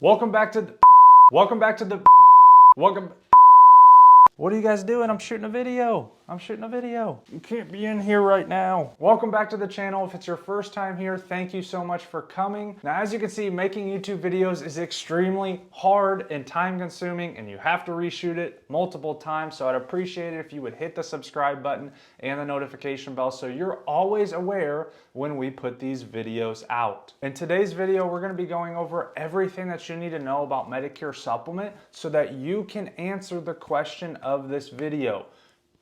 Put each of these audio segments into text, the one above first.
Welcome back to the, welcome. What are you guys doing? I'm shooting a video. You can't be in here right now. Welcome back to the channel. If it's your first time here, thank you so much for coming. Now, as you can see, making YouTube videos is extremely hard and time consuming, and you have to reshoot it multiple times. So I'd appreciate it if you would hit the subscribe button and the notification bell so you're always aware when we put these videos out. In today's video, we're going to be going over everything that you need to know about Medicare Supplement so that you can answer the question of this video.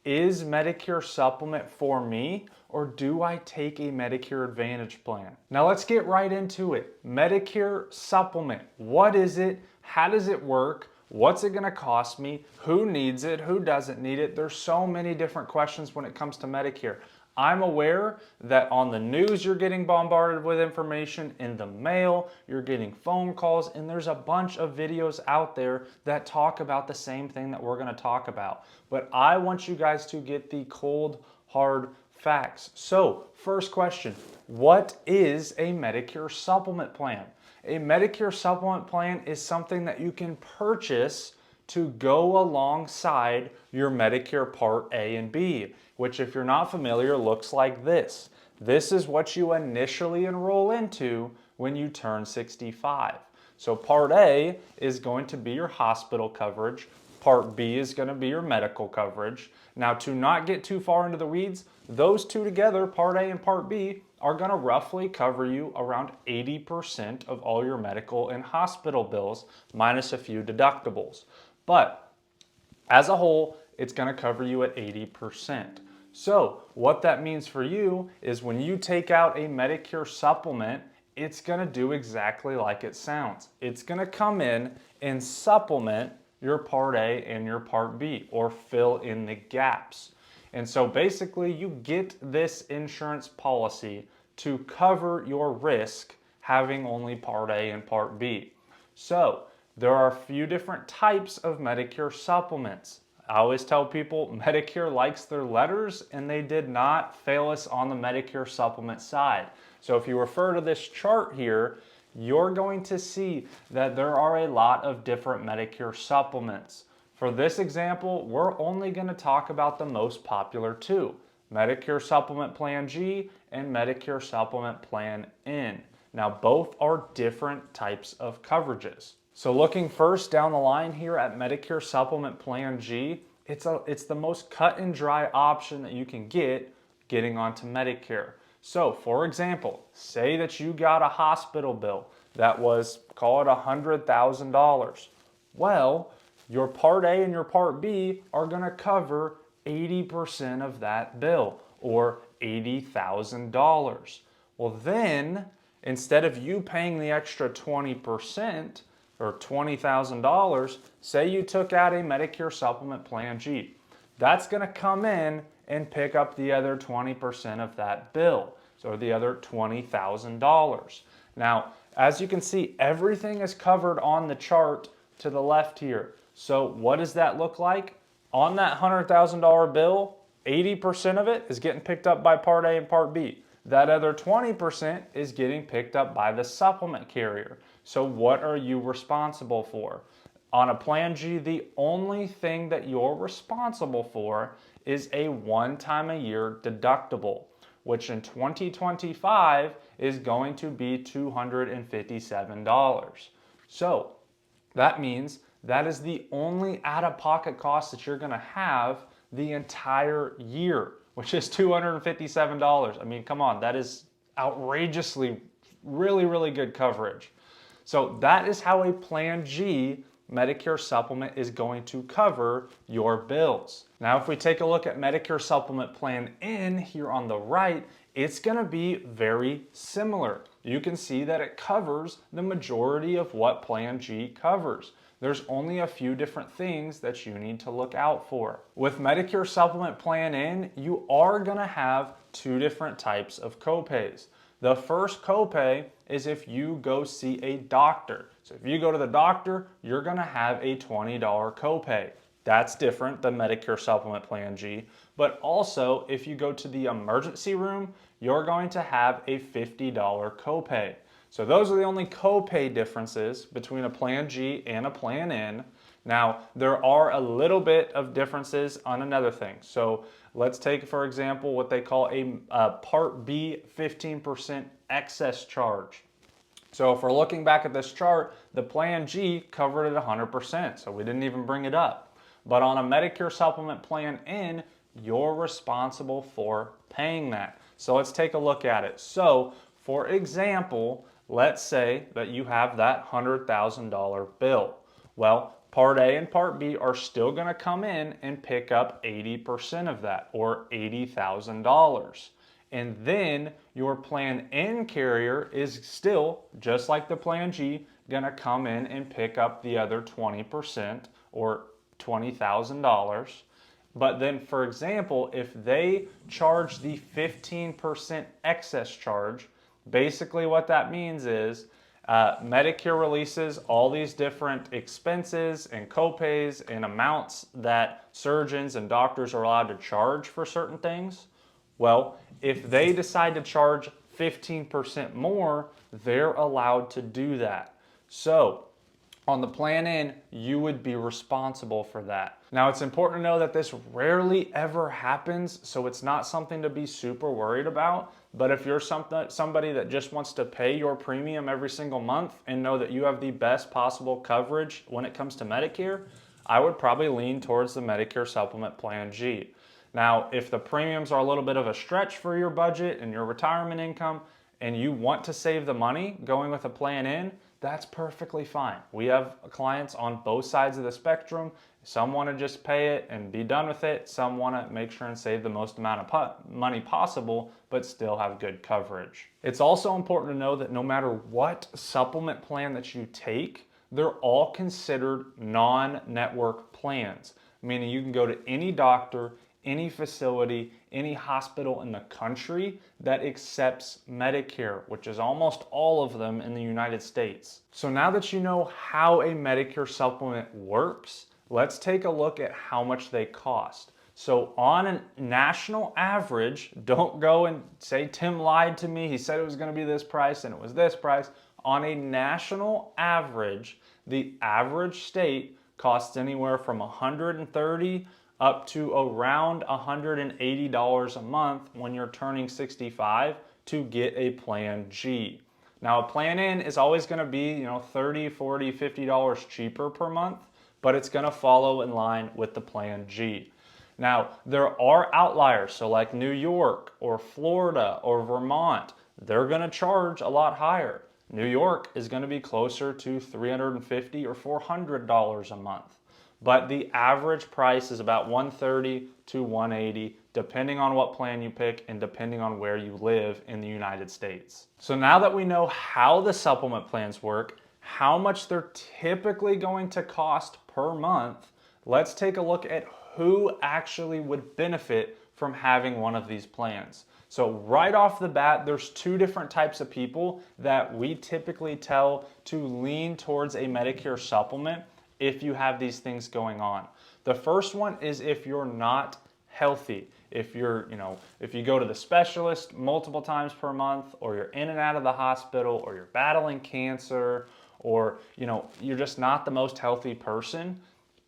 Is Medicare Supplement for me, or do I take a Medicare Advantage plan? Now let's get right into it. Medicare Supplement, what is it? How does it work? What's it gonna cost me? Who needs it? Who doesn't need it? There's so many different questions when it comes to Medicare. I'm aware that on the news you're getting bombarded with information, in the mail you're getting phone calls, and there's a bunch of videos out there that talk about the same thing that we're going to talk about. But I want you guys to get the cold, hard facts. So, first question, what is a Medicare Supplement Plan? A Medicare Supplement Plan is something that you can purchase to go alongside your Medicare Part A and B, which, if you're not familiar, looks like this. This is what you initially enroll into when you turn 65. So Part A is going to be your hospital coverage. Part B is going to be your medical coverage. Now, to not get too far into the weeds, those two together, Part A and Part B, are going to roughly cover you around 80% of all your medical and hospital bills, minus a few deductibles. But as a whole, it's going to cover you at 80%. So what that means for you is when you take out a Medicare supplement, it's going to do exactly like it sounds. It's going to come in and supplement your Part A and your Part B, or fill in the gaps. And so basically you get this insurance policy to cover your risk having only Part A and Part B. So there are a few different types of Medicare supplements. I always tell people Medicare likes their letters, and they did not fail us on the Medicare supplement side. So if you refer to this chart here, you're going to see that there are a lot of different Medicare supplements. For this example, we're only going to talk about the most popular two, Medicare Supplement Plan G and Medicare Supplement Plan N. Now, both are different types of coverages. So looking first down the line here at Medicare Supplement Plan G, it's the most cut and dry option that you can get getting onto Medicare. So for example, say that you got a hospital bill that was, call it $100,000. Well, your Part A and your Part B are going to cover 80% of that bill, or $80,000. Well then, instead of you paying the extra 20%, or $20,000, say you took out a Medicare Supplement Plan G. That's going to come in and pick up the other 20% of that bill, so the other $20,000. Now, as you can see, everything is covered on the chart to the left here. So what does that look like? On that $100,000 bill, 80% of it is getting picked up by Part A and Part B. That other 20% is getting picked up by the supplement carrier. So what are you responsible for? On a Plan G, the only thing that you're responsible for is a one-time-a-year deductible, which in 2025 is going to be $257. So that means that is the only out-of-pocket cost that you're going to have the entire year, which is $257. I mean, come on, that is outrageously really, really good coverage. So that is how a Plan G Medicare supplement is going to cover your bills. Now, if we take a look at Medicare Supplement Plan N here on the right, it's going to be very similar. You can see that it covers the majority of what Plan G covers. There's only a few different things that you need to look out for. With Medicare Supplement Plan N, you are going to have two different types of copays. The first copay is if you go see a doctor. So if you go to the doctor, you're going to have a $20 copay. That's different than Medicare Supplement Plan G. But also, if you go to the emergency room, you're going to have a $50 copay. So those are the only copay differences between a Plan G and a Plan N. Now, there are a little bit of differences on another thing. So let's take, for example, what they call a Part B 15% excess charge. So if we're looking back at this chart, the Plan G covered it 100%, so we didn't even bring it up. But on a Medicare Supplement Plan N, you're responsible for paying that. So let's take a look at it. So for example, let's say that you have that $100,000 bill. Well, Part A and Part B are still going to come in and pick up 80% of that, or $80,000. And then your Plan N carrier is still, just like the Plan G, going to come in and pick up the other 20%, or $20,000. But then, for example, if they charge the 15% excess charge, basically what that means is Medicare releases all these different expenses and copays and amounts that surgeons and doctors are allowed to charge for certain things. Well, if they decide to charge 15% more, they're allowed to do that. So on the Plan N, you would be responsible for that. Now, it's important to know that this rarely ever happens, so it's not something to be super worried about. But if you're somebody that just wants to pay your premium every single month and know that you have the best possible coverage when it comes to Medicare, I would probably lean towards the Medicare Supplement Plan G. Now, if the premiums are a little bit of a stretch for your budget and your retirement income, and you want to save the money going with a Plan N, that's perfectly fine. We have clients on both sides of the spectrum. Some want to just pay it and be done with it. Some want to make sure and save the most amount of money possible, but still have good coverage. It's also important to know that no matter what supplement plan that you take, they're all considered non-network plans, meaning you can go to any doctor, any facility, any hospital in the country that accepts Medicare, which is almost all of them in the United States. So now that you know how a Medicare supplement works, let's take a look at how much they cost. So on a national average, don't go and say Tim lied to me, he said it was going to be this price and it was this price. On a national average, the average state costs anywhere from $130 up to around $180 a month when you're turning 65 to get a Plan G. Now, a Plan N is always going to be, $30, $40, $50 cheaper per month, but it's going to follow in line with the Plan G. Now, there are outliers, so like New York or Florida or Vermont, they're going to charge a lot higher. New York is going to be closer to $350 or $400 a month. But the average price is about $130 to $180, depending on what plan you pick and depending on where you live in the United States. So now that we know how the supplement plans work, how much they're typically going to cost per month, let's take a look at who actually would benefit from having one of these plans. So right off the bat, there's two different types of people that we typically tell to lean towards a Medicare supplement if you have these things going on. The first one is if you're not healthy. If if you go to the specialist multiple times per month, or you're in and out of the hospital, or you're battling cancer, or you're just not the most healthy person,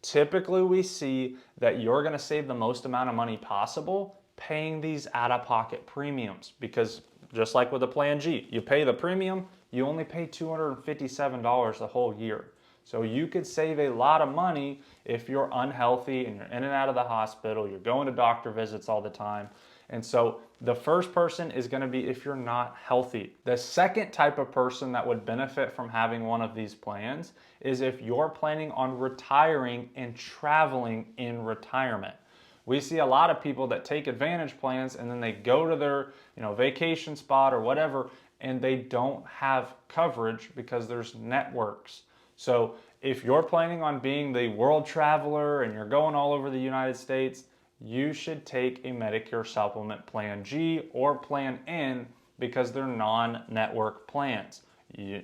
typically we see that you're going to save the most amount of money possible paying these out-of-pocket premiums, because just like with the Plan G, you pay the premium, you only pay $257 the whole year. So you could save a lot of money if you're unhealthy and you're in and out of the hospital, you're going to doctor visits all the time. And so the first person is going to be if you're not healthy. The second type of person that would benefit from having one of these plans is if you're planning on retiring and traveling in retirement. We see a lot of people that take Advantage plans and then they go to their vacation spot or whatever, and they don't have coverage because there's networks. So if you're planning on being the world traveler and you're going all over the United States, you should take a Medicare Supplement Plan G or Plan N because they're non-network plans.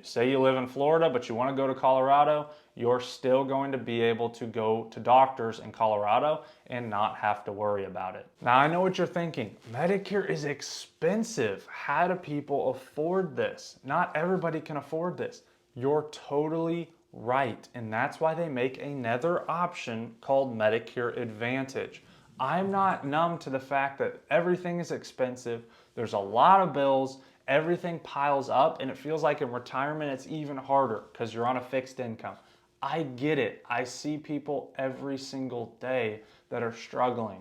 Say you live in Florida, but you want to go to Colorado, you're still going to be able to go to doctors in Colorado and not have to worry about it. Now, I know what you're thinking. Medicare is expensive. How do people afford this? Not everybody can afford this. You're totally right. And that's why they make another option called Medicare Advantage. I'm not numb to the fact that everything is expensive. There's a lot of bills. Everything piles up, and it feels like in retirement it's even harder because you're on a fixed income. I get it. I see people every single day that are struggling.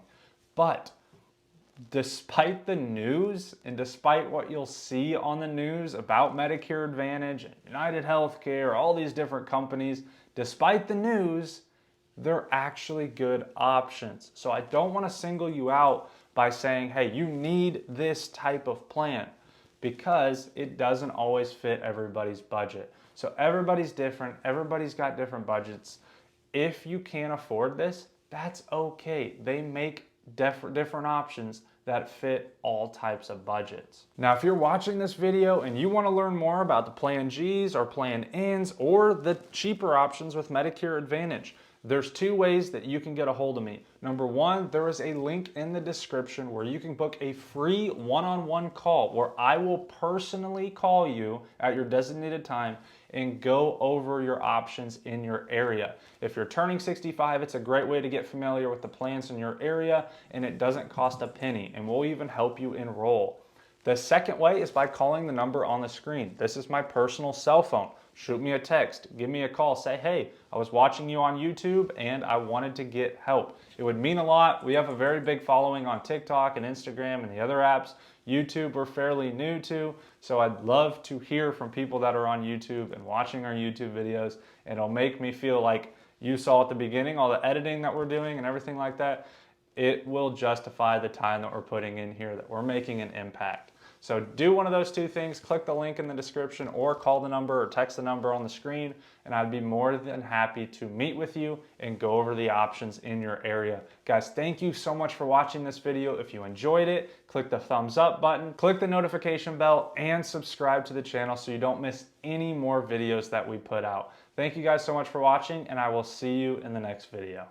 But despite the news and despite what you'll see on the news about Medicare Advantage and United Healthcare, all these different companies, despite the news, they're actually good options. So I don't want to single you out by saying, hey, you need this type of plan, because it doesn't always fit everybody's budget. So everybody's different. Everybody's got different budgets. If you can't afford this, that's okay. They make different options that fit all types of budgets. Now, if you're watching this video and you want to learn more about the Plan Gs or Plan Ns or the cheaper options with Medicare Advantage, there's two ways that you can get a hold of me. Number one, there is a link in the description where you can book a free one-on-one call where I will personally call you at your designated time and go over your options in your area. If you're turning 65, it's a great way to get familiar with the plans in your area, and it doesn't cost a penny, and we'll even help you enroll. The second way is by calling the number on the screen. This is my personal cell phone. Shoot me a text, give me a call, say, hey, I was watching you on YouTube and I wanted to get help. It would mean a lot. We have a very big following on TikTok and Instagram and the other apps. YouTube we're fairly new to, so I'd love to hear from people that are on YouTube and watching our YouTube videos, and it'll make me feel like you saw at the beginning all the editing that we're doing and everything like that. It will justify the time that we're putting in here, that we're making an impact. So do one of those two things, click the link in the description or call the number or text the number on the screen, and I'd be more than happy to meet with you and go over the options in your area. Guys, thank you so much for watching this video. If you enjoyed it, click the thumbs up button, click the notification bell, and subscribe to the channel so you don't miss any more videos that we put out. Thank you guys so much for watching, and I will see you in the next video.